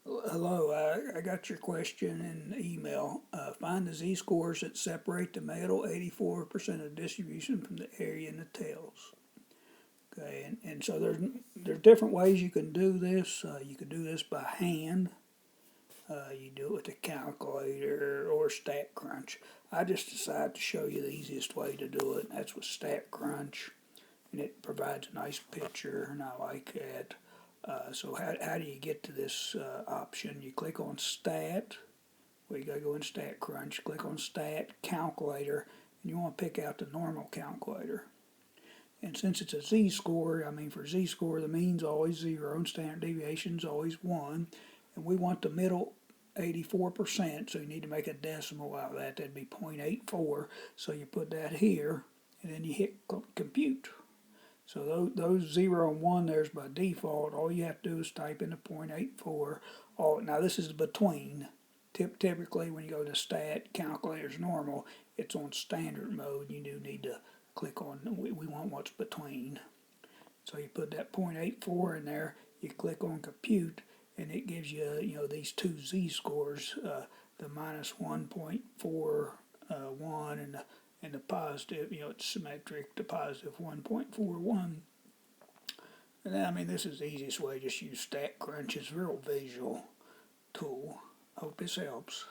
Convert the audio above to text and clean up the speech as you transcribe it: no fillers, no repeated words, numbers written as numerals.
Hello, I got your question in the email. Find the z-scores that separate the metal 84% of distribution from the area in the tails. Okay, and so there's different ways you can do this. You can do this by hand. You do it with a calculator or StatCrunch. I just decided to show you the easiest way to do it. That's with StatCrunch, and it provides a nice picture, and I like that. So how do you get to this option? You click on Stat. Well, you gotta go in StatCrunch. Click on Stat Calculator, and you want to pick out the normal calculator. And since it's a z-score, I mean for z-score the mean's always 0 and standard deviation's always 1, and we want the middle 84%, so you need to make a decimal out of that. That'd be 0.84. So you put that here, and then you hit compute. So those 0 and 1 there's by default. All you have to do is type in the 0.84. Now this is between. Typically when you go to stat, calculator's normal, it's on standard mode. You do need to click on, we want what's between. So you put that 0.84 in there, you click on compute, and it gives you, these two z-scores, the minus 1.41 and the positive, it's symmetric, the positive 1.41. And I mean, this is the easiest way. Just use StatCrunch. It's a real visual tool. Hope this helps.